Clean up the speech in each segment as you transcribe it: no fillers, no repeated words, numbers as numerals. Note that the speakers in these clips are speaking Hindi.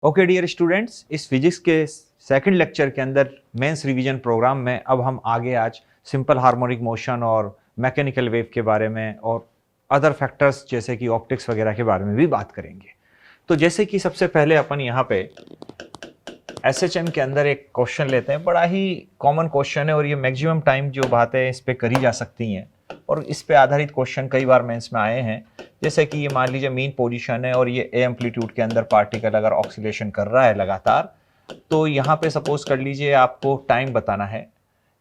ओके डियर स्टूडेंट्स, इस फिजिक्स के सेकंड लेक्चर के अंदर मेंस रिवीजन प्रोग्राम में अब हम आगे आज सिंपल हार्मोनिक मोशन और मैकेनिकल वेव के बारे में और अदर फैक्टर्स जैसे कि ऑप्टिक्स वगैरह के बारे में भी बात करेंगे। तो जैसे कि सबसे पहले अपन यहाँ पे एसएचएम के अंदर एक क्वेश्चन लेते हैं। बड़ा ही कॉमन क्वेश्चन है और ये मैक्सिमम टाइम जो बातें इस पे करी जा सकती हैं और इस पे आधारित क्वेश्चन कई बार मेंस में आए हैं। जैसे कि ये मान लीजिए मीन पोजीशन है और ये ए एम्पलीट्यूड के अंदर पार्टिकल अगर ऑक्सीलेशन कर रहा है लगातार, तो यहाँ पे सपोज कर लीजिए आपको टाइम बताना है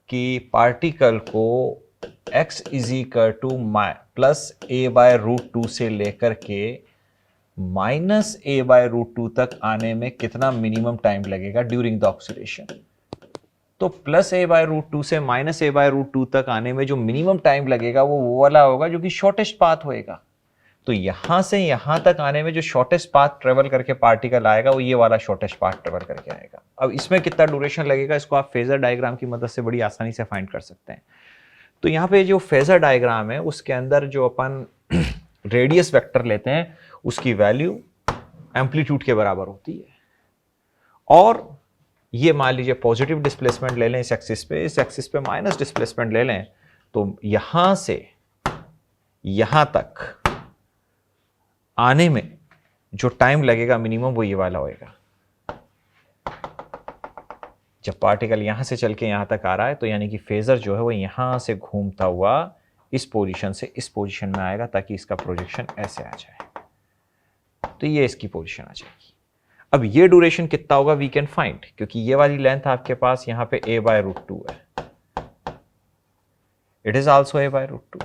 कि पार्टिकल को x is equal to plus A by root two से लेकर के minus A by root two तक आने में कितना मिनिमम टाइम लगेगा ड्यूरिंग द ऑक्सीलेशन। तो plus A by root two से minus A by root two तक आने में जो मिनिमम टाइम लगेगा वो वाला होगा जो कि शॉर्टेस्ट पाथ होएगा। तो यहां से यहां तक आने में जो शॉर्टेस्ट पाथ ट्रेवल करके पार्टिकल आएगा वो ये वाला शॉर्टेस्ट पाथ ट्रेवल करके आएगा। अब इसमें कितना ड्यूरेशन लगेगा इसको आप फेजर डायग्राम की मदद से बड़ी आसानी से फाइंड कर सकते हैं। तो यहाँ पे जो फेजर डायग्राम है उसके अंदर जो अपन रेडियस वेक्टर लेते हैं उसकी वैल्यू एम्पलीट्यूड के बराबर होती है। और ये मान लीजिए पॉजिटिव डिस्प्लेसमेंट ले लें इस एक्सिस पे माइनस डिस्प्लेसमेंट ले लें, तो यहां से यहां तक आने में जो टाइम लगेगा मिनिमम वो ये वाला होएगा। जब पार्टिकल यहां से चल के यहां तक आ रहा है तो यानी कि फेजर जो है वो यहां से घूमता हुआ इस पोजीशन से इस पोजीशन में आएगा ताकि इसका प्रोजेक्शन ऐसे आ जाए। तो ये इसकी पोजीशन आ जाएगी। अब ये ड्यूरेशन कितना होगा वी कैन फाइंड, क्योंकि ये वाली लेंथ आपके पास यहां पे a बाय रूट टू है, it is also a by root two.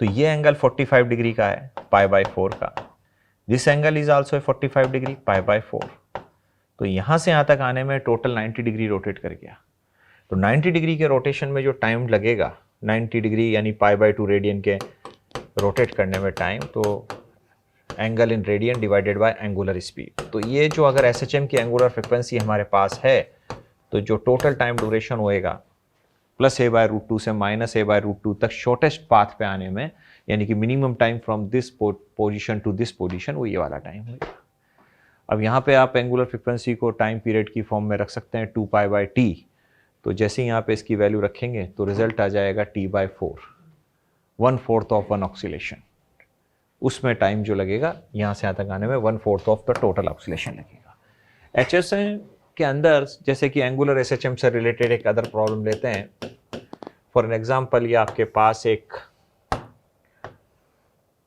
तो ये एंगल 45 डिग्री का है पाई बाय 4 का। This angle is also 45 degree pi by 4। तो यहां से यहां तक आने में टोटल 90 डिग्री रोटेट कर गया। तो 90 डिग्री के रोटेशन में जो टाइम लगेगा 90 डिग्री यानी पाई बाय 2 रेडियन के रोटेट करने में टाइम, तो angle in radian divided by angular speed. तो ये जो अगर एसएचएम की एंगुलर फ्रिक्वेंसी हमारे पास है तो जो टोटल टाइम ड्यूरेशन होएगा plus A by root two से minus A by root two तक शॉर्टेस्ट पाथ पे आने में, यानी कि minimum time from this position to this position, वो ये वाला टाइम होगा। अब यहाँ पे आप एंगुलर फ्रिक्वेंसी को टाइम पीरियड की फॉर्म में रख सकते हैं 2 पाई बाय टी। तो जैसे ही यहाँ पे इसकी वैल्यू रखेंगे तो रिजल्ट आ जाएगा t by 4, 1/4 of one oscillation. उसमें टाइम जो लगेगा यहाँ से यहाँ तक आने में 1/4 ऑफ द टोटल ऑक्सीलेशन लगेगा। एचएसएम के अंदर जैसे कि एंगुलर एसएचएम से रिलेटेड एक अदर प्रॉब्लम लेते हैं। फॉर एन एग्जांपल ये आपके पास एक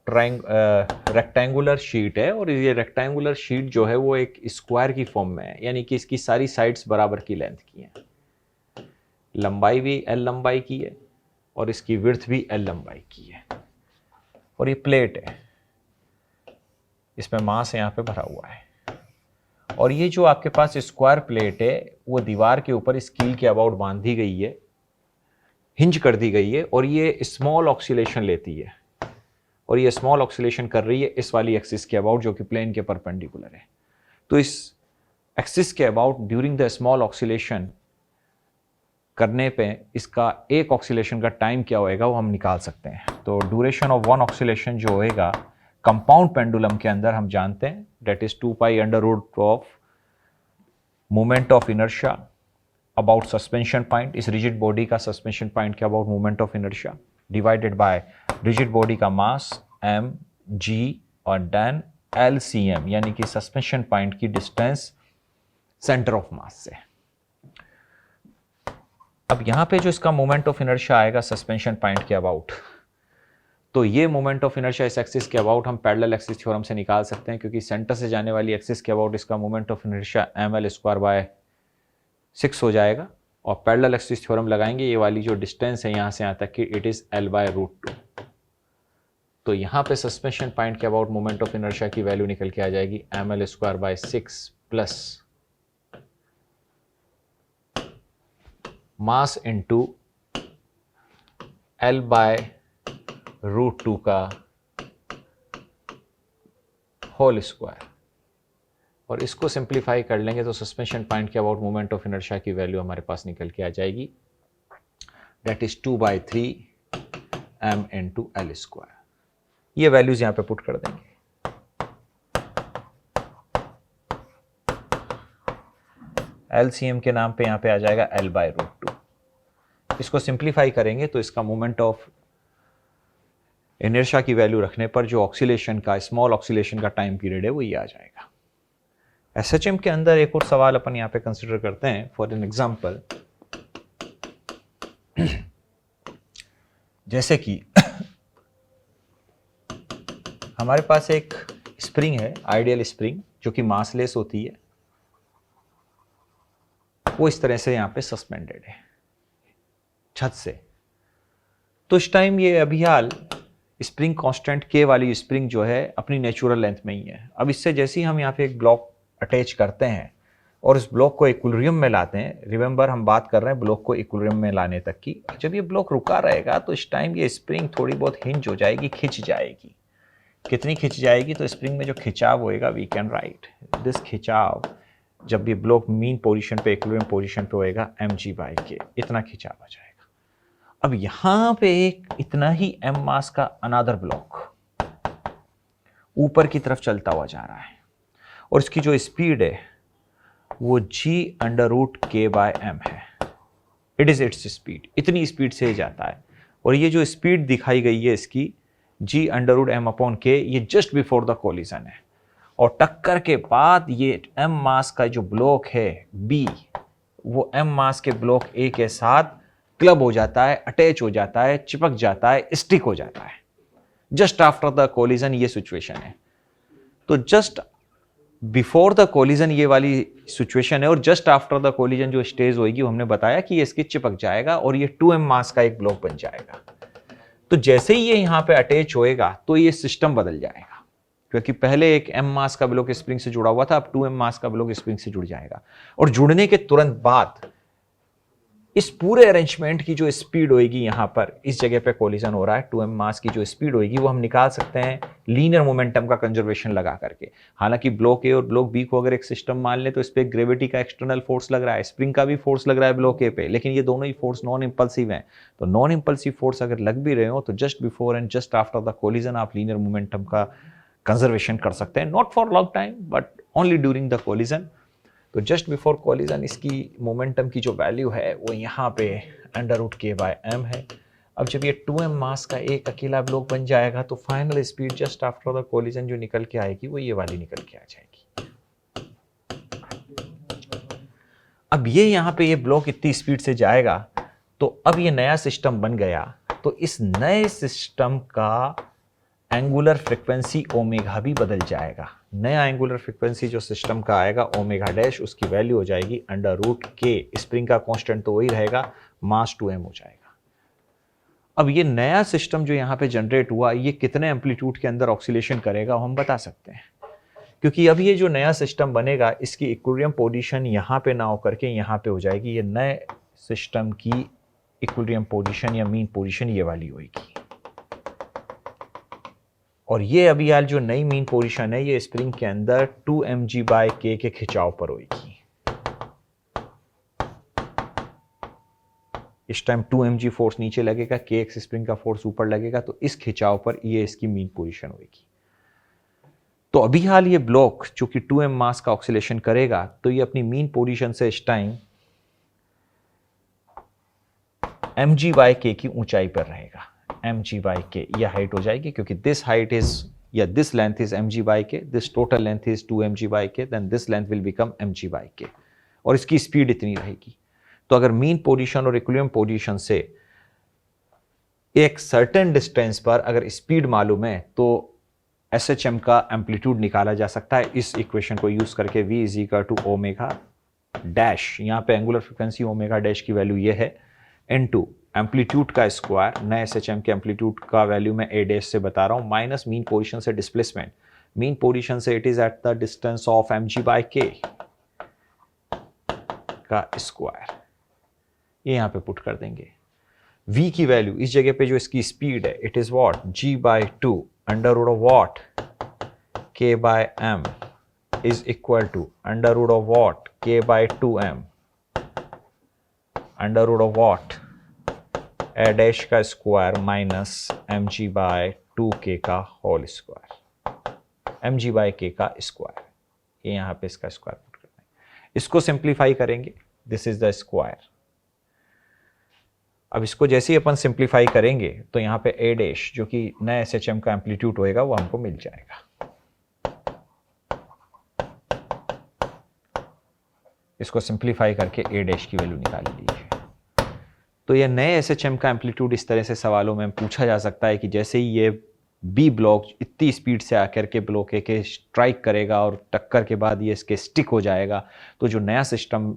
रेक्टेंगुलर शीट है और ये रेक्टेंगुलर शीट जो है वो एक स्क्वायर की फॉर्म में है, यानी कि इसकी सारी साइड्स बराबर की लेंथ की हैं। लंबाई भी एल लंबाई की है और इसकी विड्थ भी एल लंबाई की है। और ये प्लेट है, इसमें मास यहाँ पे भरा हुआ है। और ये जो आपके पास स्क्वायर प्लेट है वो दीवार के ऊपर स्कील के अबाउट बांध दी गई है, हिंज कर दी गई है और ये स्मॉल ऑक्सीलेशन लेती है। और ये स्मॉल ऑक्सीलेशन कर रही है इस वाली एक्सिस के अबाउट जो कि प्लेन के परपेंडिकुलर है। तो इस एक्सिस के about during the small oscillation करने पे इसका एक ऑक्सीलेशन का टाइम क्या होएगा वो हम निकाल सकते हैं। तो ड्यूरेशन ऑफ वन ऑक्सीलेशन जो होएगा कंपाउंड पेंडुलम के अंदर हम जानते हैं that is 2 pi under root of moment of inertia about suspension point, इस रिजिड बॉडी का सस्पेंशन पॉइंट के about moment of inertia divided by rigid body का मास m g और देन LCM यानी कि सस्पेंशन पॉइंट की डिस्टेंस सेंटर ऑफ मास से। अब यहां पे जो इसका मोमेंट ऑफ इनर्शिया आएगा सस्पेंशन पॉइंट के अबाउट, तो ये मोमेंट ऑफ इनर्शिया इस एक्सिस के अबाउट हम पैरेलल एक्सिस थ्योरम से निकाल सकते हैं, क्योंकि सेंटर से जाने वाली एक्सिस के अबाउट इसका moment of inertia ml square by 6 हो जाएगा। और पैरेलल एक्सिस थ्योरम लगाएंगे ये वाली जो डिस्टेंस है यहाँ से यहाँ तक की it is l by root 2। तो यहाँ पे सस्पेंशन पॉइंट के अबाउट मोमेंट ऑफ इनर्शिया की वैल्यू निकल के आ जाएगी ml square by 6 plus mass into l by root 2 का होल स्क्वायर। और इसको सिंप्लीफाई कर लेंगे तो सस्पेंशन पॉइंट के अबाउट मोमेंट ऑफ इनर्शिया की वैल्यू हमारे पास निकल के आ जाएगी that is 2 by 3 m into L square. ये वैल्यूज यहाँ पे पुट कर देंगे। LCM के नाम पे यहाँ पे आ जाएगा L/√2। इसको सिंप्लीफाई करेंगे तो इसका मोमेंट ऑफ इनर्शिया की वैल्यू रखने पर जो ऑक्सीलेशन का, स्मॉल ऑक्सीलेशन का टाइम पीरियड है वो ये आ जाएगा। SHM के अंदर एक और सवाल अपन यहाँ पे कंसिडर करते हैं फॉर एन एग्जाम्पल, जैसे कि हमारे पास एक स्प्रिंग है, आइडियल स्प्रिंग, जो कि मासलेस होती है, वो इस तरह से यहां पे सस्पेंडेड है छत से। तो इस टाइम ये अभी हाल स्प्रिंग कांस्टेंट के वाली स्प्रिंग जो है अपनी नेचुरल लेंथ में ही है। अब इससे जैसे ही हम यहाँ पे एक ब्लॉक अटैच करते हैं और इस ब्लॉक को इक्विलिब्रियम में लाते हैं, रिमेंबर हम बात कर रहे हैं ब्लॉक को इक्विलिब्रियम में लाने तक की, जब ये ब्लॉक रुका रहेगा तो इस टाइम ये स्प्रिंग थोड़ी बहुत हिंज हो जाएगी, खिंच जाएगी। कितनी खिंच जाएगी? तो स्प्रिंग में जो खिंचाव होएगा, वी कैन राइट दिस खिंचाव, जब ये ब्लॉक मीन पोजीशन पे, इक्विलिब्रियम पोजीशन पे होएगा, mg/k, इतना खिंचाव आ जाएगा। अब यहां पे एक इतना ही m मास का अनदर ब्लॉक ऊपर की तरफ चलता हुआ जा रहा है और इसकी जो स्पीड है वो g√k/m है। इट इज इट्स स्पीड, इतनी स्पीड से जाता है। और ये जो स्पीड दिखाई गई है इसकी g√m/k, ये जस्ट बिफोर द कोलिजन है। और टक्कर के बाद ये m मास का जो ब्लॉक है B, वो m मास के ब्लॉक A के साथ क्लब हो जाता है, अटैच हो जाता है, चिपक जाता है, स्टिक हो जाता है। जस्ट आफ्टर द कोलिजन ये सिचुएशन है। तो जस्ट बिफोर द कोलिजन ये वाली सिचुएशन है, और जस्ट आफ्टर द कोलिजन जो स्टेज होगी वो हमने बताया कि ये इसके चिपक जाएगा और ये 2m मास का एक ब्लॉक बन जाएगा। तो जैसे ही ये यहां पे अटैच होएगा तो ये सिस्टम बदल जाएगा, क्योंकि पहले एक m मास का ब्लॉक स्प्रिंग से जुड़ा हुआ था, अब 2m मास का ब्लॉक स्प्रिंग से जुड़ जाएगा। और जुड़ने के तुरंत बाद इस पूरे अरेंजमेंट की जो स्पीड होगी, यहां पर इस जगह पे कोलिजन हो रहा है, 2m मास की जो स्पीड होगी वो हम निकाल सकते हैं लीनियर मोमेंटम का कंजर्वेशन लगा करके। हालांकि ब्लॉक ए और ब्लॉक बी को अगर एक सिस्टम मान ले तो इस पे ग्रेविटी का एक्सटर्नल फोर्स लग रहा है, स्प्रिंग का भी फोर्स लग रहा है ब्लॉक ए पे, लेकिन ये दोनों ही फोर्स नॉन इंपल्सिव हैं। तो नॉन इंपल्सिव फोर्स अगर लग भी रहे हो तो just before and just after the collision आप लीनियर मोमेंटम का कंजर्वेशन कर सकते हैं, not for long time but only during the collision. तो जस्ट बिफोर कोलिजन इसकी मोमेंटम की जो वैल्यू है वो यहाँ पे √k/m है। अब जब ये 2m मास का एक अकेला ब्लॉक बन जाएगा तो final speed just after the collision जो निकल के आएगी वो ये वाली निकल के आ जाएगी। अब ये यहाँ पे ये ब्लॉक इतनी स्पीड से जाएगा तो अब ये नया सिस्टम बन गया, तो इस नए सिस्टम का एंगुलर फ्रीक्वेंसी ओमेगा भी बदल जाएगा। नया एंगुलर फ्रीक्वेंसी जो सिस्टम का आएगा ओमेगा डैश, उसकी वैल्यू हो जाएगी √k। स्प्रिंग का कांस्टेंट तो वही रहेगा, मास 2m हो जाएगा। अब ये नया सिस्टम जो यहाँ पे जनरेट हुआ, ये कितने एम्पलीट्यूड के अंदर ऑक्सीलेशन करेगा हम बता सकते हैं, क्योंकि अब ये जो नया सिस्टम बनेगा इसकी इक्विलिब्रियम पोजीशन यहाँ पे ना होकर के यहाँ पे हो जाएगी। ये नए सिस्टम की इक्विलिब्रियम पोजीशन या मीन पोजीशन ये वाली होगी, और ये अभी यार जो नई मीन पोजीशन है ये स्प्रिंग के अंदर 2mg/k के खिंचाव पर होगी। इस टाइम 2mg फोर्स नीचे लगेगा, kx स्प्रिंग का फोर्स ऊपर लगेगा, तो इस खिंचाव पर ये इसकी मीन पोजीशन होगी। तो अभी हाल ये ब्लॉक जो कि 2m मास का ऑक्सीलेशन करेगा तो ये अपनी मीन पोजीशन से इस टाइम mg/k की ऊंचाई पर रहेगा। mg/k यह हाइट हो जाएगी, क्योंकि दिस हाइट इज या this length is mg/k, this total length is 2mg/k, then this length will become mg/k, और इसकी स्पीड इतनी रहेगी। तो अगर मीन पोजीशन और इक्विलिब्रियम पोजीशन से एक सर्टेन डिस्टेंस पर अगर स्पीड मालूम है तो SHM का एम्पलीट्यूड निकाला जा सकता है इस इक्वेशन को यूज करके। v = ओमेगा डैश, यहाँ पे एंगुलर फ्रीक्वेंसी ओमेगा डैश की वैल्यू ये है, इनटू एम्पलीट्यूड का स्क्वायर, नए SHM के एम्पलीट्यूड का वैल्यू मैं a डैश से बता रहा हूँ, माइनस मीन पोजीशन से डिस्प्लेसमेंट। मीन पोजीशन से it is at the distance of mg/k का स्क्वायर, ये यहाँ पे पुट कर देंगे। v की वैल्यू इस जगह पे जो इसकी स्पीड है, it is what, g/2 √what k/m is equal to √what k/2m √what a dash का स्क्वायर माइनस mg/2k का होल स्क्वायर, mg/k का स्क्वायर, ये यहाँ पे इसका स्क्वायर पुट करना है। इसको सिंप्लीफाई करेंगे, दिस इज द स्क्वायर। अब इसको जैसे ही अपन सिंप्लीफाई करेंगे तो यहाँ पे ए डैश जो कि नया SHM का एम्पलीट्यूड होएगा वो हमको मिल जाएगा। इसको सिंप्लीफाई करके ए डैश की वैल्यू निकाल लीजिए। तो ये नए SHM का एम्पलीट्यूड इस तरह से सवालों में पूछा जा सकता है कि जैसे ही ये बी ब्लॉक इतनी स्पीड से आकर के ब्लॉक ए के स्ट्राइक करेगा और टक्कर के बाद ये इसके स्टिक हो जाएगा, तो जो नया सिस्टम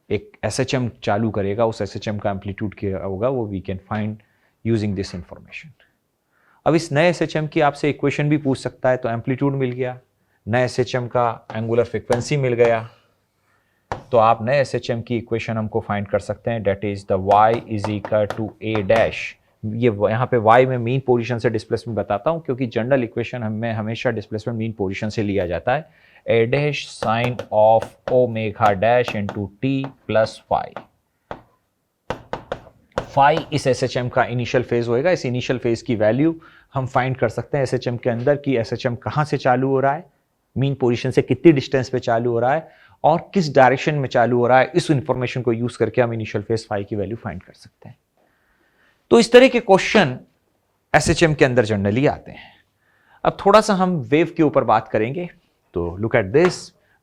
एक SHM चालू करेगा उस SHM का एम्पलीट्यूड क्या होगा वो we can find using this information. अब इस नए SHM की आपसे इक्वेशन भी पूछ सकता है। तो एम्पलीट्यूड मिल गया, नए SHM का एंगुलर फ्रीक्वेंसी मिल गया, तो आप नए SHM की इक्वेशन हमको फाइंड कर सकते हैं, that is the y is equal to a dash. ये यहाँ पे y में मीन पोजीशन से डिस्प्लेसमेंट बताता हूँ क्योंकि जनरल इक्वेशन हमें हमेशा डिस्प्लेसमेंट मीन पोजीशन से लिया जाता है। a dash sine of omega dash into T plus phi. Phi इस SHM का इनिशियल फेज होएगा। इस इनिशियल फेज की वैल्यू हम फाइंड कर सकते हैं SHM के अंदर कि SHM कहाँ से चालू हो रहा है, मीन पोजीशन से कितनी डिस्टेंस पे चालू हो रहा है और किस डायरेक्शन में चालू हो रहा है। इस इंफॉर्मेशन को यूज करके हम इनिशियल फेज फाई की वैल्यू फाइंड कर सकते हैं। तो इस तरह के क्वेश्चन SHM के अंदर जनरली आते हैं। अब थोड़ा सा हम वेव के ऊपर बात करेंगे। तो look at this,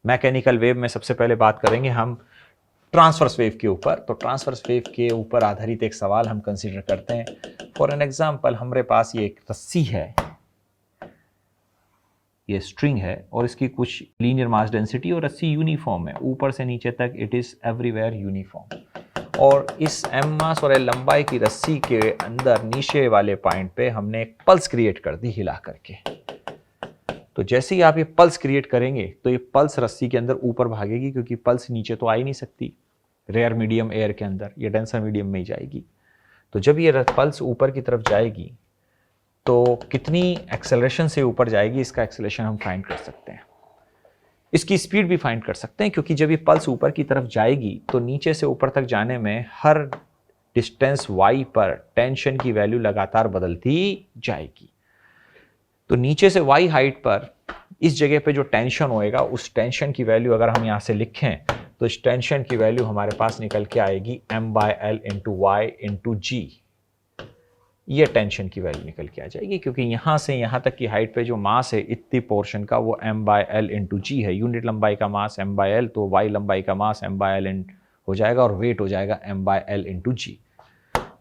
mechanical wave में सबसे पहले बात करेंगे हम ट्रांसवर्स वेव के ऊपर। तो ट्रांसवर्स वेव के ऊपर आधारित एक सवाल हम कंसीडर करते हैं। फॉर एन एग्जांपल हमारे पास ये एक रस्सी है, ये स्ट्रिंग है और इसकी कुछ लीनियर मास डेंसिटी और रस्सी यूनिफॉर्म है, ऊपर से नीचे तक इट इज एवरीवेयर यूनिफॉर्म। और इस m मास और l लंबाई की रस्सी के अंदर नीचे वाले पॉइंट पे हमने एक पल्स क्रिएट कर दी हिला करके। तो जैसे ही आप ये पल्स क्रिएट करेंगे तो ये पल्स रस्सी के अंदर ऊपर भागेगी क्योंकि पल्स नीचे तो आ ही नहीं सकती रेयर मीडियम एयर के अंदर, ये डेंसर मीडियम में ही जाएगी। तो जब ये पल्स ऊपर की तरफ जाएगी तो कितनी एक्सेलरेशन से ऊपर जाएगी, इसका एक्सेलरेशन हम फाइंड कर सकते हैं। इसकी स्पीड भी फाइंड कर सकते हैं क्योंकि जब ये पल्स ऊपर की तरफ जाएगी तो नीचे से ऊपर तक जाने में हर डिस्टेंस y पर टेंशन की वैल्यू लगातार बदलती जाएगी। तो नीचे से y हाइट पर इस जगह पे जो टेंशन होएगा उस टेंशन की वैल्यू अगर हम यहाँ से लिखें तो इस टेंशन की वैल्यू हमारे पास निकल के आएगी m/l इंटू वाई इंटू जी। ये टेंशन की वैल्यू निकल के आ जाएगी क्योंकि यहाँ से यहाँ तक की हाइट पे जो मास है इतनी पोर्शन का वो m/l इंटू जी है। यूनिट लंबाई का मास m/l, तो y लंबाई का मास m/l हो जाएगा और वेट हो जाएगा m/l इंटू जी।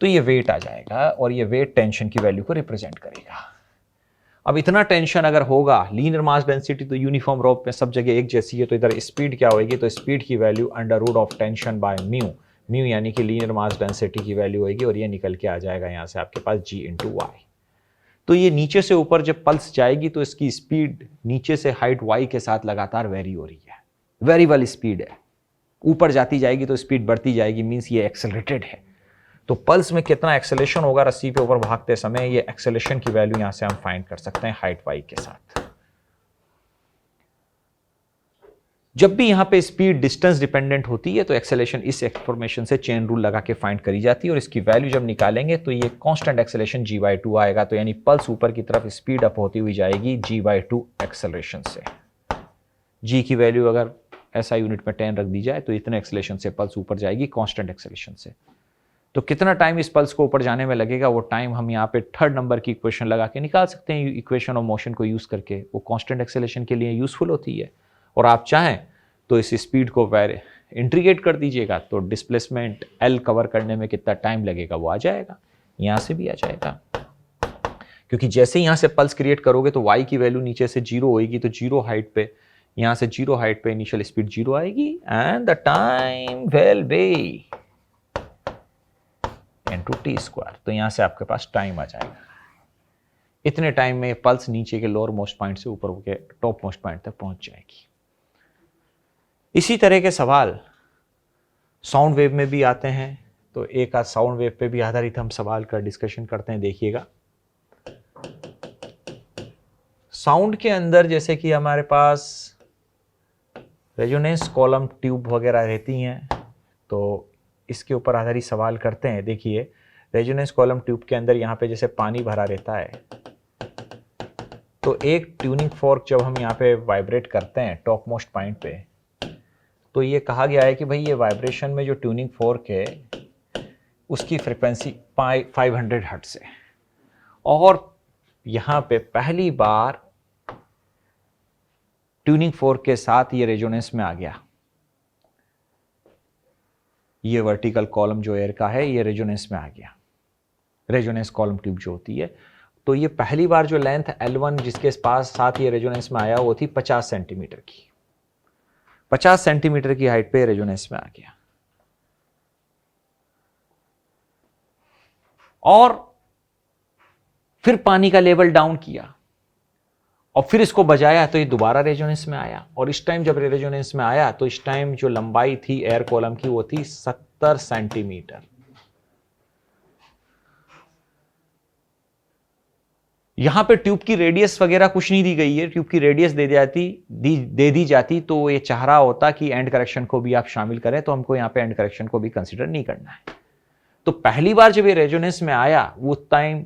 तो ये वेट आ जाएगा और ये वेट टेंशन की वैल्यू को रिप्रेजेंट करेगा। अब इतना टेंशन अगर होगा, लीनियर मास डेंसिटी तो यूनिफॉर्म रोप में सब जगह एक जैसी है, तो इधर स्पीड क्या होगी, तो स्पीड की value under root of tension by mu, mu यानी कि लीनियर मास डेंसिटी की वैल्यू होगी और ये निकल के आ जाएगा यहाँ से आपके पास g इंटू वाई। तो ये नीचे से ऊपर जब पल्स जाएगी तो इसकी स्पीड नीचे से हाइट y के साथ लगातार वेरी हो रही है, वेरिएबल स्पीड है। ऊपर जाती जाएगी तो स्पीड बढ़ती जाएगी, मीन्स ये एक्सेलरेटेड है। तो पल्स में कितना एक्सेलेरेशन होगा रस्सी पे ऊपर भागते समय, ये एक्सेलेरेशन की वैल्यू यहां से हम फाइंड कर सकते हैं हाइट y के साथ। जब भी यहां पे स्पीड डिस्टेंस डिपेंडेंट होती है तो एक्सेलेरेशन इस इंफॉर्मेशन से चेन रूल लगा के फाइंड करी जाती है और इसकी वैल्यू जब निकालेंगे तो ये कांस्टेंट एक्सेलेरेशन g/2 आएगा। तो यानी पल्स ऊपर की तरफ स्पीड अप होती हुई जाएगी g/2 एक्सेलेरेशन से। g की वैल्यू अगर ऐसा यूनिट में 10 रख दी जाए तो इतने एक्सेलेरेशन से पल्स ऊपर जाएगी कांस्टेंट एक्सेलेरेशन से। तो कितना टाइम इस पल्स को ऊपर जाने में लगेगा, वो टाइम हम यहाँ पे थर्ड नंबर की इक्वेशन लगा के निकाल सकते हैं। इक्वेशन ऑफ मोशन को यूज करके वो कांस्टेंट एक्सेलेरेशन के लिए यूजफुल होती है। और आप चाहें तो इस स्पीड को इंटीग्रेट कर दीजिएगा तो डिस्प्लेसमेंट L कवर करने में कितना टाइम लगेगा वो आ जाएगा, यहाँ से भी आ जाएगा। क्योंकि जैसे यहाँ से पल्स क्रिएट करोगे तो y की वैल्यू नीचे से 0 होगी, तो 0 हाइट पे, यहाँ से 0 हाइट पे इनिशियल स्पीड 0 आएगी and the time will be into T square. तो यहां से आपके पास टाइम आ जाएगा। इतने टाइम में पल्स नीचे के लोअर मोस्ट पॉइंट से ऊपर के टॉप मोस्ट पॉइंट तक पहुंच जाएगी। इसी तरह के सवाल साउंड वेव में भी आते हैं। तो एक आध साउंड वेव पे भी आधारित हम सवाल का डिस्कशन करते हैं। देखिएगा, साउंड के अंदर जैसे कि हमारे पास रेजोनेंस कॉलम ट्यूब वगैरह रहती हैं, तो इसके ऊपर आधारित सवाल करते हैं। देखिए, रेजोनेंस कॉलम ट्यूब के अंदर यहाँ पे जैसे पानी भरा रहता है, तो एक ट्यूनिंग फोर्क जब हम यहाँ पे वाइब्रेट करते हैं टॉप मोस्ट पॉइंट पे, तो ये कहा गया है कि भाई ये वाइब्रेशन में जो ट्यूनिंग फोर्क है उसकी फ्रिक्वेंसी 500 हर्ट्ज है, और यहां पे पहली बार ट्यूनिंग फोर्क के साथ ये रेजोनेंस में आ गया। ये वर्टिकल कॉलम जो एयर का है ये रेजोनेंस में आ गया, रेजोनेंस कॉलम ट्यूब जो होती है। तो ये पहली बार जो लेंथ L1 जिसके पास साथ ये रेजोनेंस में आया वो थी 50 सेंटीमीटर की। 50 सेंटीमीटर की हाइट पे रेजोनेंस में आ गया, और फिर पानी का लेवल डाउन किया और फिर इसको बजाया तो ये दोबारा रेजोनेंस में आया, और इस टाइम जब रेजोनेंस में आया तो इस टाइम जो लंबाई थी एयर कॉलम की वो थी 70 सेंटीमीटर। यहां पे ट्यूब की रेडियस वगैरह कुछ नहीं दी गई है, ट्यूब की रेडियस दे दी जाती तो ये चाह रहा होता कि एंड करेक्शन को भी आप शामिल करें, तो हमको यहां पे एंड करेक्शन को भी कंसीडर नहीं करना है। तो पहली बार जब ये रेजोनेंस में आया वो टाइम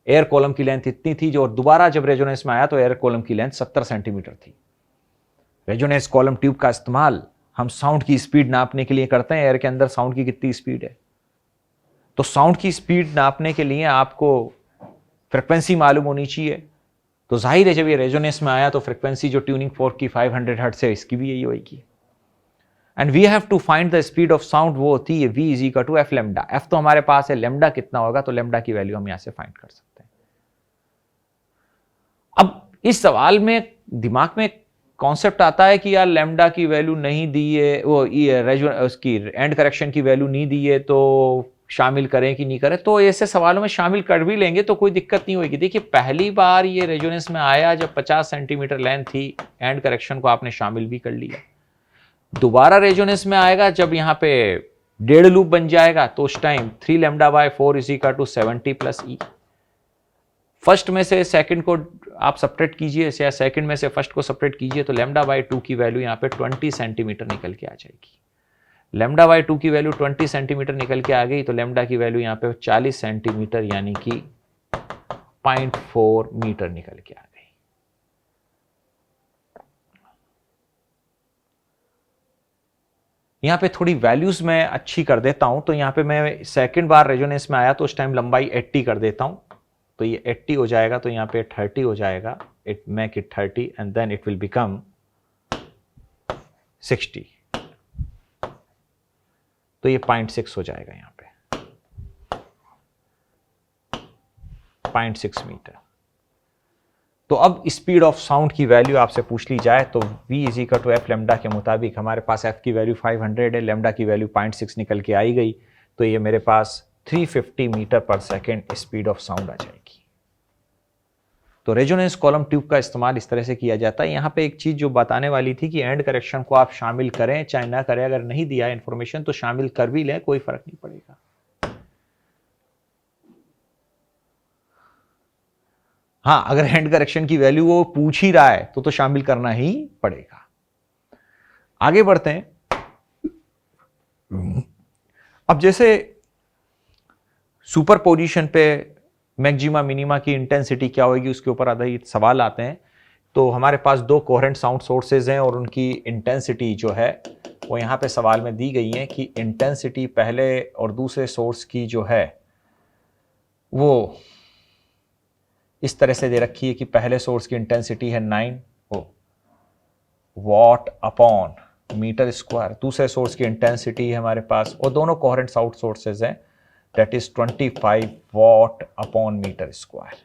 एयर कॉलम की लेंथ इतनी थी जो, और दोबारा जब रेजोनेंस में आया तो एयर कॉलम की लेंथ 70 सेंटीमीटर थी। रेजोनेंस कॉलम ट्यूब का इस्तेमाल हम साउंड की स्पीड नापने के लिए करते हैं, एयर के अंदर साउंड की कितनी स्पीड है। तो साउंड की स्पीड नापने के लिए आपको फ्रिक्वेंसी मालूम होनी चाहिए, तो जाहिर है जब ये रेजोनेंस में आया तो फ्रिक्वेंसी जो ट्यूनिंग फोर्क की 500 हर्ट्ज है इसकी भी यही होगी। And we have to find the speed of sound, वो होती है v is equal to F lambda. F तो हमारे पास है, लेमडा कितना होगा, तो लेमडा की वैल्यू हम यहां से फाइंड कर सकते हैं। अब इस सवाल में दिमाग में कॉन्सेप्ट आता है कि यार लेमडा की वैल्यू नहीं दी है, वो उसकी एंड करेक्शन की वैल्यू नहीं दी है तो शामिल करें कि नहीं करें। तो ऐसे सवालों में शामिल कर भी लेंगे तो कोई दिक्कत नहीं होगी। देखिए पहली बार ये रेजोनेंस में आया जब 50 सेंटीमीटर लेंथ थी, एंड करेक्शन को आपने शामिल भी कर लिया। दोबारा रेजोनेंस में आएगा जब यहां पे डेढ़ लूप बन जाएगा तो उस time 3 lambda by 4 is equal to 70 plus E. First में से सेकंड को आप सब्ट्रैक्ट कीजिए, या सेकंड में से फर्स्ट को सब्ट्रैक्ट कीजिए तो लैम्डा बाय 2 की वैल्यू यहां पे 20 सेंटीमीटर निकल के आ जाएगी। लैम्डा बाय 2 की वैल्यू 20 सेंटीमीटर निकल के आ गई तो लैम्डा की वैल्यू यहां पे 40 सेंटीमीटर यानी कि 0.4 मीटर निकल के आ गई। यहां पे थोड़ी वैल्यूज मैं अच्छी कर देता हूं, तो यहां पे मैं सेकंड बार रेजोनेंस में आया तो उस टाइम लंबाई 80 कर देता हूं, तो ये 80 हो जाएगा, तो यहां पे 30 हो जाएगा, it make it 30 and then it will become 60, तो ये 0.6 हो जाएगा यहां पे 0.6 मीटर। तो अब स्पीड ऑफ साउंड की वैल्यू आपसे पूछ ली जाए तो v is equal to F lambda के मुताबिक हमारे पास f की वैल्यू 500 है, लेमडा की वैल्यू 0.6 निकल के आई गई, तो ये मेरे पास 350 मीटर पर सेकेंड स्पीड ऑफ साउंड आ जाएगी। तो रेजोनेंस कॉलम ट्यूब का इस्तेमाल इस तरह से किया जाता है। यहां पे एक चीज जो बताने वाली थी कि एंड करेक्शन को आप शामिल करें चाहे ना करें, अगर नहीं दिया इंफॉर्मेशन तो शामिल कर भी लें, कोई फर्क नहीं पड़ेगा। हाँ, अगर हैंड करेक्शन की वैल्यू वो पूछ ही रहा है तो शामिल करना ही पड़ेगा। आगे बढ़ते हैं। अब जैसे सुपरपोजिशन पे मैक्सिमा मिनिमा की इंटेंसिटी क्या होगी उसके ऊपर आधारित सवाल आते हैं। तो हमारे पास 2 कोहेरेंट साउंड सोर्सेज हैं और उनकी इंटेंसिटी जो है वो यहां पे सवाल में दी गई है कि इंटेंसिटी पहले और दूसरे सोर्स की जो है वो इस तरह से दे रखी है कि पहले सोर्स की इंटेंसिटी है 9 वॉट अपॉन मीटर स्क्वायर, दूसरे सोर्स की इंटेंसिटी है हमारे पास, और दोनों कोहेरेंट साउंड सोर्सेज हैं, that is 25 watt upon metre square.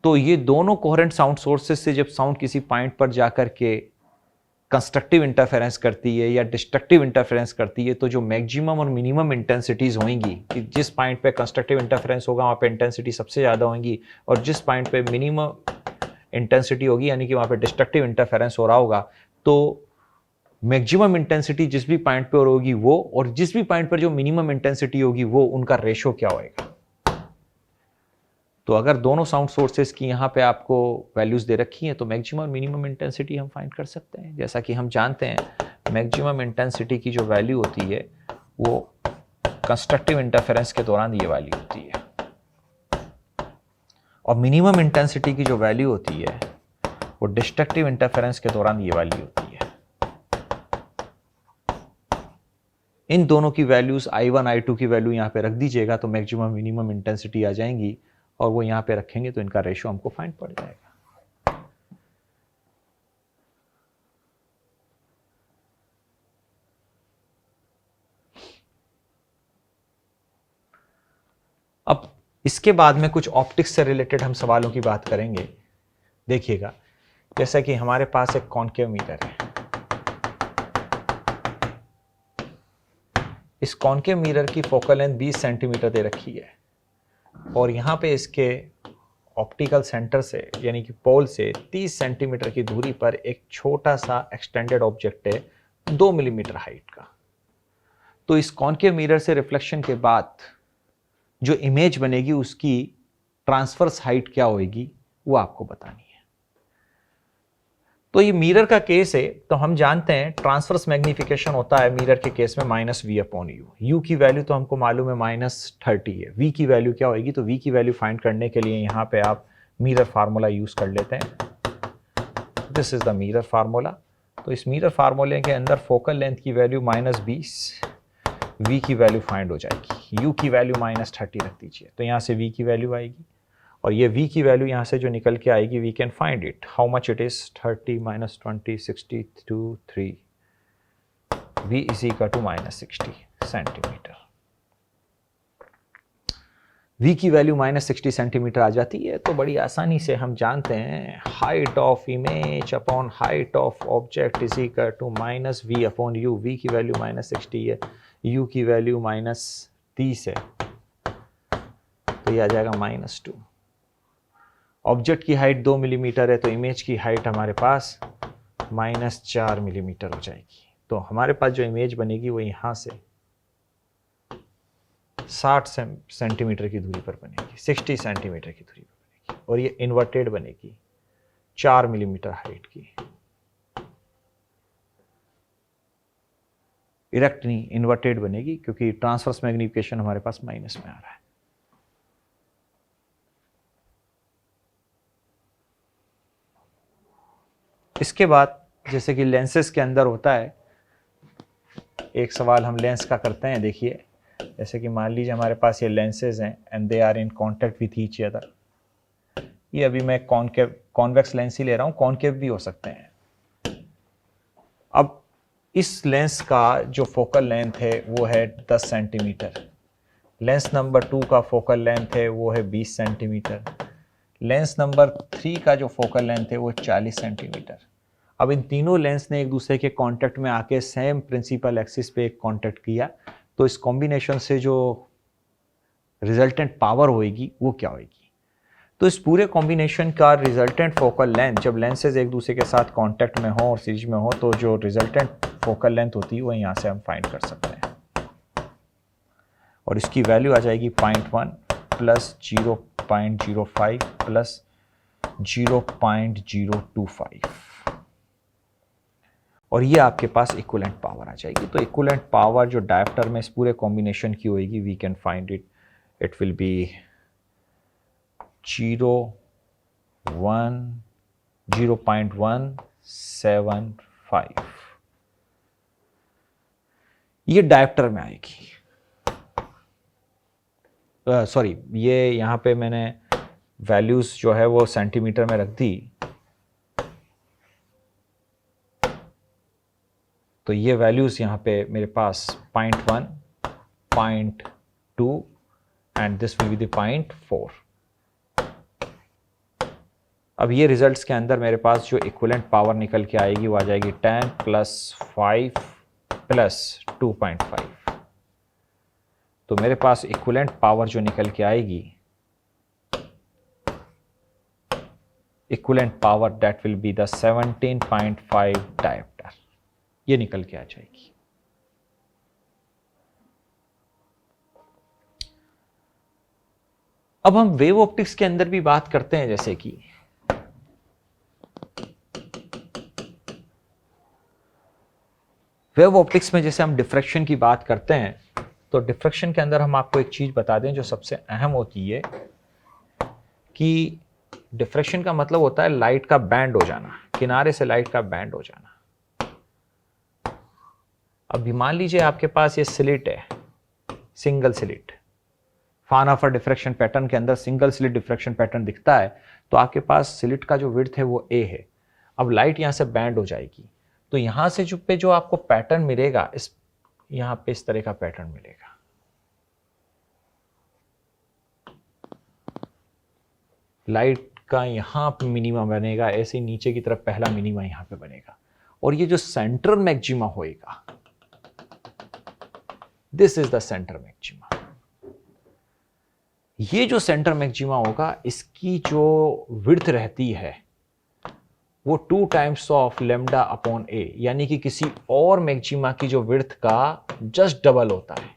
तो ये दोनों कोहेरेंट साउंड सोर्सेज से जब साउंड किसी पॉइंट पर जाकर के कंस्ट्रक्टिव इंटरफेरेंस करती है या डिस्ट्रक्टिव इंटरफेरेंस करती है, तो जो मैक्सिमम और मिनिमम इंटेंसिटीज होंगी कि जिस पॉइंट पे कंस्ट्रक्टिव इंटरफेरेंस होगा वहां पे इंटेंसिटी सबसे ज़्यादा होंगी, और जिस पॉइंट पे मिनिमम इंटेंसिटी होगी यानी कि वहां पे डिस्ट्रक्टिव इंटरफेरेंस हो रहा होगा, तो मैक्सिमम इंटेंसिटी जिस भी पॉइंट पर होगी वो, और जिस भी पॉइंट पर जो मिनिमम इंटेंसिटी होगी वो, उनका रेशो क्या होगा। तो अगर दोनों साउंड सोर्सेज की यहाँ पे आपको वैल्यूज दे रखी हैं तो मैक्सिमम और मिनिमम इंटेंसिटी हम फाइंड कर सकते हैं। जैसा कि हम जानते हैं मैक्सिमम इंटेंसिटी की जो वैल्यू होती है वो कंस्ट्रक्टिव इंटरफेरेंस के दौरान ये वैल्यू होती है, और मिनिमम इंटेंसिटी की जो वैल्यू होती है वो डिस्ट्रक्टिव इंटरफेरेंस के दौरान ये वैल्यू होती है। इन दोनों की वैल्यूज I1 I2 की वैल्यू यहाँ पे रख दीजिएगा तो मैक्सिमम मिनिमम इंटेंसिटी आ जाएंगी और वो यहाँ पे रखेंगे तो इनका रेशियो हमको फाइंड पड़ जाएगा। अब इसके बाद में कुछ ऑप्टिक्स से रिलेटेड हम सवालों की बात करेंगे। देखिएगा, जैसा कि हमारे पास एक कॉन्केव मिरर है। इस कॉन्केव मिरर की फोकल लेंथ 20 सेंटीमीटर दे रखी है और यहाँ पे इसके ऑप्टिकल सेंटर से यानी कि पोल से 30 सेंटीमीटर की दूरी पर एक छोटा सा एक्सटेंडेड ऑब्जेक्ट है 2 मिलीमीटर हाइट का। तो इस कॉन्केव मिरर से रिफ्लेक्शन के बाद जो इमेज बनेगी उसकी ट्रांसवर्स हाइट क्या होगी वो आपको बतानी है। तो ये मिरर का केस है तो हम जानते हैं ट्रांसवर्स मैग्निफिकेशन होता है मिरर के केस में -v/u। u की वैल्यू तो हमको मालूम है -30 है। v की वैल्यू क्या होगी, तो v की वैल्यू फाइंड करने के लिए यहाँ पे आप मिरर फार्मूला यूज कर लेते हैं। This is the mirror formula. तो इस मिरर फार्मूले के अंदर फोकल लेंथ की वैल्यू -20, v की वैल्यू फाइंड हो जाएगी। u की वैल्यू -30 रख दीजिए तो यहाँ से v की वैल्यू आएगी और ये v की वैल्यू यहाँ से जो निकल के आएगी we can find it. How much it is 30 - 20 62 3 v is equal to -60 centimetre. v की वैल्यू -60 सेंटीमीटर आ जाती है तो बड़ी आसानी से हम जानते हैं height of image upon height of object is equal to -v/u। v की वैल्यू -60 है, u की वैल्यू -30 है तो ये आ जाएगा -2। ऑब्जेक्ट की हाइट 2 मिलीमीटर है तो इमेज की हाइट हमारे पास -4 मिलीमीटर हो जाएगी। तो हमारे पास जो इमेज बनेगी वो यहाँ से 60 सेंटीमीटर की दूरी पर बनेगी, 60 सेंटीमीटर की दूरी पर बनेगी और ये इन्वर्टेड बनेगी 4 मिलीमीटर हाइट की। इरेक्ट नहीं, इन्वर्टेड बनेगी क्योंकि ट्रांसवर्स मैग्निफिकेशन हमारे पास माइनस में आ रहा है। इसके बाद जैसे कि लेंसेज के अंदर होता है, एक सवाल हम लेंस का करते हैं। देखिए, जैसे कि मान लीजिए हमारे पास ये लेंसेज हैं and they are in contact with each other. ये अभी मैं कॉनकेव कॉन्वेक्स लेंस ही ले रहा हूँ, कॉनकेव भी हो सकते हैं। अब इस लेंस का जो फोकल लेंथ है वो है 10 सेंटीमीटर। लेंस नंबर 2 का फोकल लेंथ है वो है 20 सेंटीमीटर। लेंस नंबर 3 का जो फोकल लेंथ है वो 40 सेंटीमीटर। अब इन तीनों लेंस ने एक दूसरे के कांटेक्ट में आके सेम प्रिंसिपल एक्सिस पे एक कांटेक्ट किया तो इस कॉम्बिनेशन से जो रिजल्टेंट पावर होगी वो क्या होगी। तो इस पूरे कॉम्बिनेशन का रिजल्टेंट फोकल लेंथ, जब लेंसेज एक दूसरे के साथ कांटेक्ट में हो और सीरीज में हो तो जो रिजल्टेंट फोकल लेंथ होती है वो यहाँ से हम फाइंड कर सकते हैं और इसकी वैल्यू आ जाएगी 0.1 प्लस 0.05 प्लस 0.025 और ये आपके पास इक्विवेलेंट पावर आ जाएगी। तो इक्विवेलेंट पावर जो डायोप्टर में इस पूरे कॉम्बिनेशन की होगी we can find it, it will be 0.175। ये डायोप्टर में आएगी। सॉरी, ये यहाँ पे मैंने वैल्यूज जो है वो सेंटीमीटर में रख दी। तो ये वैल्यूज यहाँ पे मेरे पास 0.1, 0.2 and this will be the 0.4। अब ये रिजल्ट्स के अंदर मेरे पास जो इक्विवेलेंट पावर निकल के आएगी वो आ जाएगी 10 प्लस 5 प्लस 2.5। तो मेरे पास इक्विवेलेंट पावर जो निकल के आएगी, equivalent power that will be the 17.5 dioptre, ये निकल के आ जाएगी। अब हम वेव ऑप्टिक्स के अंदर भी बात करते हैं, जैसे कि वेव ऑप्टिक्स में जैसे हम डिफ्रैक्शन की बात करते हैं तो डिफ्रैक्शन के अंदर हम आपको एक चीज बता दें जो सबसे अहम होती है कि डिफ्रैक्शन का मतलब होता है लाइट का बैंड हो जाना, किनारे से लाइट का बैंड हो जाना। अभी मान लीजिए आपके पास ये स्लिट है, सिंगल स्लिट, फानाफर डिफ्रैक्शन पैटर्न के अंदर सिंगल स्लिट डिफ्रैक्शन पैटर्न दिखता है, तो आपके पास स्लिट का जो विड्थ है वो ए है। अब लाइट यहां से बैंड हो जाएगी, तो यहां से जो आपको पैटर्न मिलेगा, इस यहां पे इस तरह का पैटर्न मिलेगा। लाइट का यहां पे मिनिमा बनेगा, ऐसे ही नीचे की तरफ पहला मिनिमा यहां पे बनेगा, और ये जो सेंट्रल मैक्सिमा होएगा, this is the centre maxima. ये जो सेंटर मैक्सिमा होगा, इसकी जो विड्थ रहती है वो 2 टाइम्स ऑफ लेमडा अपॉन ए, यानी कि किसी और मैक्सिमा की जो विड्थ का जस्ट डबल होता है।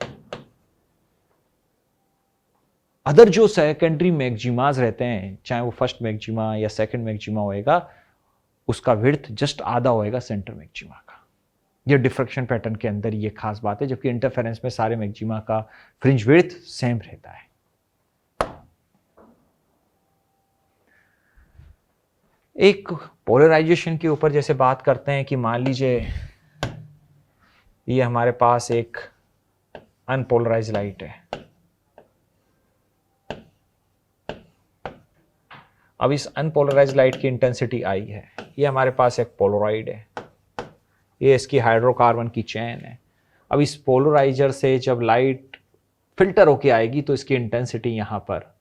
अदर जो सेकेंडरी मैक्सिमास रहते हैं, चाहे वो फर्स्ट मैक्सिमा या सेकंड मैक्सिमा होएगा, उसका विड्थ जस्ट आधा होएगा सेंटर मैक्सिमा का। ये डिफ्रैक्शन पैटर्न के अंदर ये खास बात है, जबकि इंटरफेरेंस में सारे मैक्सिमा का फ्रिंज विड्थ सेम रहता है। एक पोलराइजेशन के ऊपर जैसे बात करते हैं कि मान लीजिए ये हमारे पास एक अनपोलराइज्ड लाइट है। अब इस अनपोलराइज्ड लाइट की इंटेंसिटी आई है, ये हमारे पास एक पोलराइड है, ये इसकी हाइड्रोकार्बन की चेन है। अब इस पोलराइजर से जब लाइट फिल्टर होके आएगी तो इसकी इंटेंसिटी यहां पर,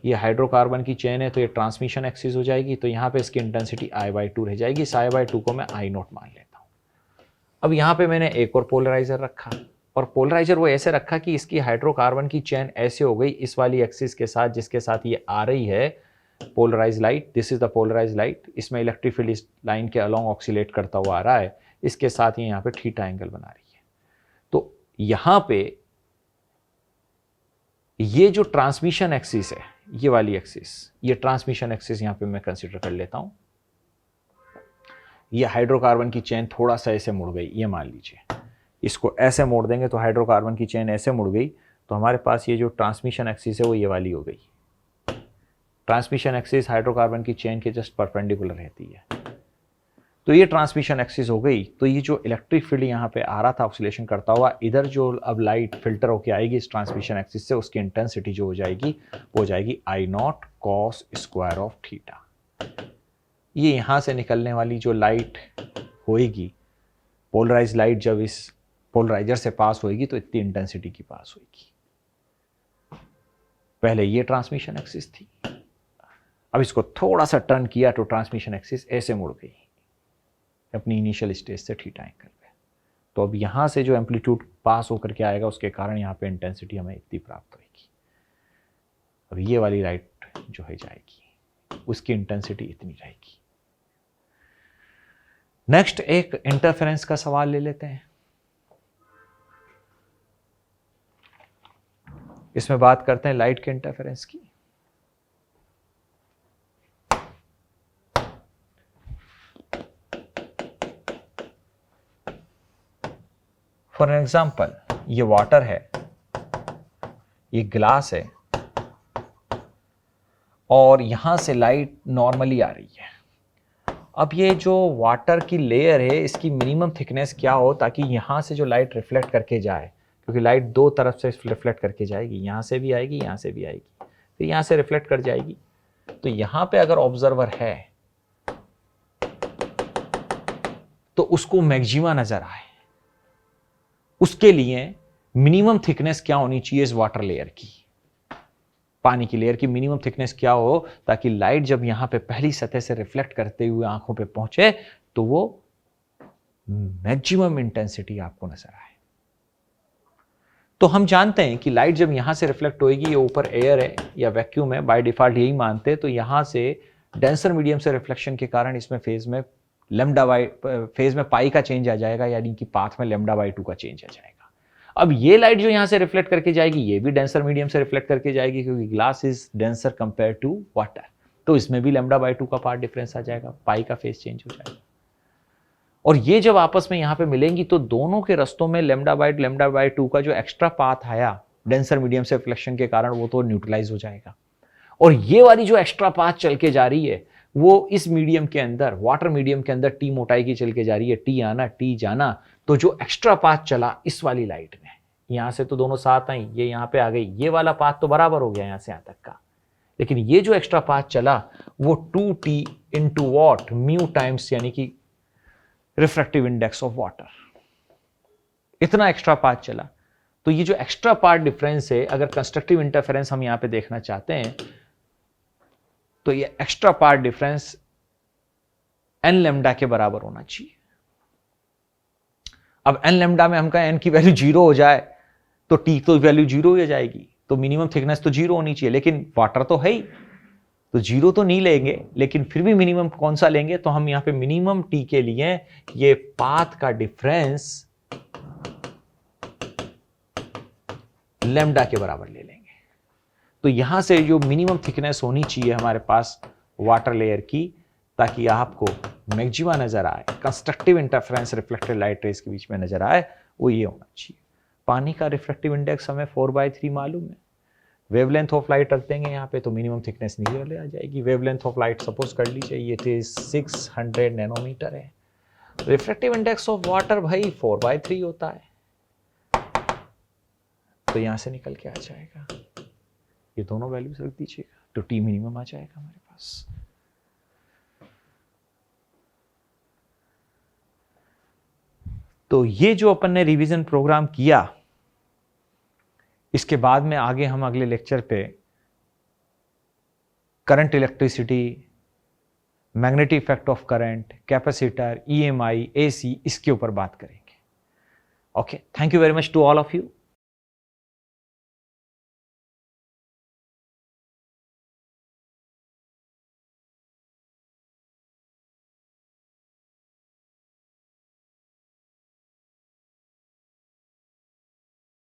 ये हाइड्रोकार्बन की चेन है तो ये ट्रांसमिशन एक्सिस हो जाएगी, तो यहां पे इसकी इंटेंसिटी I/2 रह जाएगी। इस I/2 को मैं I0 मान लेता हूं। अब यहां पे मैंने एक और पोलराइजर रखा, और पोलराइजर वो ऐसे रखा कि इसकी हाइड्रोकार्बन की चेन ऐसे हो गई इस वाली एक्सिस के साथ, जिसके साथ ये आ रही है polarise light. This is the polarise light. इसमें इलेक्ट्रिक फील्ड इस लाइन के अलोंग ऑक्सीलेट करता हुआ आ रहा है, इसके साथ ये यहाँ पे थीटा एंगल बना रही है। तो यहां पे ये जो ट्रांसमिशन एक्सिस है, ये वाली एक्सिस, ये ट्रांसमिशन एक्सिस यहां पे मैं कंसीडर कर लेता हूं। ये हाइड्रोकार्बन की चेन थोड़ा सा ऐसे मुड़ गई, ये मान लीजिए इसको ऐसे मोड़ देंगे तो हाइड्रोकार्बन की चेन ऐसे मुड़ गई, तो हमारे पास ये जो ट्रांसमिशन एक्सिस है वो ये वाली हो गई। ट्रांसमिशन एक्सिस हाइड्रोकार्बन की चेन के जस्ट परपेंडिकुलर रहती है, तो ये ट्रांसमिशन एक्सिस हो गई। तो ये जो इलेक्ट्रिक फील्ड यहाँ पे आ रहा था ऑक्सीलेशन करता हुआ, इधर जो अब लाइट फिल्टर होके आएगी इस ट्रांसमिशन एक्सिस से, उसकी इंटेंसिटी जो हो जाएगी वो हो जाएगी I0 cos square of theta. ये यहाँ से निकलने वाली जो लाइट होएगी, पोलराइज लाइट जब इस पोलराइजर से पास होएगी तो इतनी इंटेंसिटी की पास होएगी। पहले ये ट्रांसमिशन एक्सिस थी, अब इसको थोड़ा सा टर्न किया तो ट्रांसमिशन एक्सिस ऐसे मुड़ गई अपनी इनिशियल स्टेज से थीटा एंगल पे। तो अब यहां से जो एम्पलीट्यूड पास होकर के आएगा उसके कारण यहाँ पे इंटेंसिटी हमें इतनी प्राप्त होगी। अब ये वाली लाइट जो है जाएगी, उसकी इंटेंसिटी इतनी रहेगी। नेक्स्ट एक इंटरफेरेंस का सवाल ले लेते हैं। इसमें बात करते हैं लाइट के इंटरफेरेंस की। फॉर एग्जाम्पल ये वाटर है, ये ग्लास है, और यहां से लाइट नॉर्मली आ रही है। अब ये जो वाटर की लेयर है इसकी मिनिमम थिकनेस क्या हो ताकि यहां से जो लाइट रिफ्लेक्ट करके जाए, क्योंकि लाइट दो तरफ से रिफ्लेक्ट करके जाएगी, यहां से भी आएगी, यहां से भी आएगी, फिर यहां से रिफ्लेक्ट कर जाएगी। तो यहां पे अगर ऑब्जर्वर है तो उसको मैक्सिमा नजर आए, उसके लिए मिनिमम थिकनेस क्या होनी चाहिए इस वाटर लेयर की, पानी की लेयर की मिनिमम थिकनेस क्या हो ताकि लाइट जब यहां पे पहली सतह से रिफ्लेक्ट करते हुए आंखों पे पहुंचे तो वो मैक्सिमम इंटेंसिटी आपको नजर आए। तो हम जानते हैं कि लाइट जब यहां से रिफ्लेक्ट होएगी, ये ऊपर एयर है या वैक्यूम है, बाय डिफॉल्ट यही मानते हैं, तो यहां से डेंसर मीडियम से रिफ्लेक्शन के कारण इसमें फेज में फेज में पाई का चेंज आ जाएगा, यानी कि पाथ में λ/2 का चेंज आ जाएगा। अब ये लाइट जो यहां से रिफ्लेक्ट करके जाएगी, ये भी डेंसर मीडियम से रिफ्लेक्ट करके जाएगी, क्योंकि glass is denser compare to water, तो इसमें भी λ/2 का पार्ट डिफरेंस आ जाएगा, पाई का फेज चेंज हो जाएगा। और ये जब आपस में यहां पे मिलेंगी तो दोनों के रस्तों में λ/2 का जो एक्स्ट्रा पाथ आया डेंसर मीडियम से रिफ्लेक्शन के कारण, वो तो न्यूट्रलाइज हो जाएगा। और ये वाली जो एक्स्ट्रा पाथ चल के जा रही है वो इस मीडियम के अंदर, वाटर मीडियम के अंदर टी मोटाई की चल के जा रही है, टी आना टी जाना, तो जो एक्स्ट्रा पाथ चला इस वाली लाइट में, यहां से तो दोनों साथ आई, ये यहां पे आ गई, ये वाला पाथ तो बराबर हो गया यहां से यहां तक का, लेकिन ये जो एक्स्ट्रा पाथ चला वो 2t into what, mu times, यानी कि रिफ्रैक्टिव इंडेक्स ऑफ वाटर, इतना एक्स्ट्रा पाथ चला। तो ये जो एक्स्ट्रा पाथ डिफरेंस है, अगर कंस्ट्रक्टिव इंटरफेरेंस हम यहां पे देखना चाहते हैं तो ये extra path difference N lambda के बराबर होना चाहिए। अब एन लैम्डा में हम कहें एन की वैल्यू 0 हो जाए तो टी तो वैल्यू 0 हो जाएगी, तो मिनिमम थिकनेस तो 0 होनी चाहिए, लेकिन वाटर तो है ही, तो 0 तो नहीं लेंगे, लेकिन फिर भी मिनिमम कौन सा लेंगे, तो हम यहां पे मिनिमम टी के लिए ये पाथ का डिफरेंस लैम्डा के बराबर ले लेंगे। तो यहां से जो मिनिमम थिकनेस होनी चाहिए हमारे पास वाटर लेयर की, ताकि आपको मैक्सिमा नजर आए, constructive interference reflected light rays के बीच में नजर आए, वो ये होना चाहिए। पानी का रिफ्लेक्टिव इंडेक्स हमें 4/3 मालूम है, वेवलेंथ ऑफ लाइट रख देंगे यहाँ पे तो मिनिमम थिकनेस नीचे आ जाएगी। वेवलेंथ ऑफ लाइट सपोज कर लीजिए ये थे 600 नैनोमीटर है, रिफ्लेक्टिव इंडेक्स ऑफ वाटर भाई 4/3 होता है, तो यहां से निकल के आ जाएगा, ये दोनों वैल्यूज रख दीजिएगा तो टी मिनिमम आ जाएगा हमारे पास। तो ये जो अपन ने रिवीजन प्रोग्राम किया, इसके बाद में आगे हम अगले लेक्चर पे current electricity, magnetic effect of current, capacitor, EMI, AC, इसके ऊपर बात करेंगे। Okay, thank you very much to all of you.